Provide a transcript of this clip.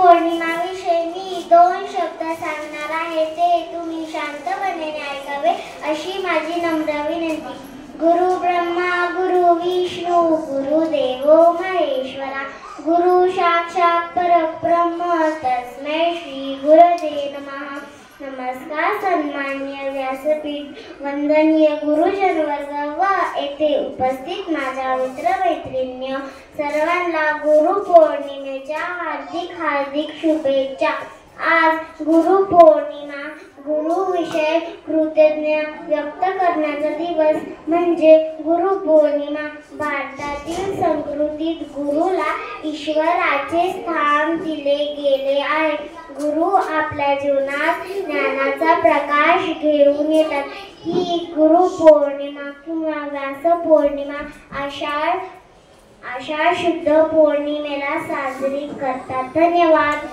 पौर्णिमाविषयी मी 2 शब्द सांगणार आहे, ते तुम्ही शांतपणे ऐकावे अशी माझी नम्र विनंती. गुरु ब्रह्मा गुरु विष्णू गुरुदेवो महेश्वरा गुरु साक्षात परब्रह्म तस्मै श्री गुरुदेव नमः. नमस्कार सन्माननीय व्यासपीठ, वंदनीय गुरुजन वर्ग व येथे उपस्थित माझ्या मित्रमैत्रिणी सर्वांना गुरुपौर्णिमेच्या हार्दिक शुभेच्छा. आज गुरुपौर्णिमा गुरुविषयी कृतज्ञता व्यक्त करण्याचा दिवस म्हणजे गुरुपौर्णिमा. भारतातील संस्कृतीत गुरुला ईश्वराचे स्थान दिले गेले आहे. गुरु आपल्या जीवनात ज्ञानाचा प्रकाश घेऊन येतात. ही गुरुपौर्णिमा किंवा व्यासपौर्णिमा आषाढ शुद्ध पौर्णिमेला साजरी करतात. धन्यवाद.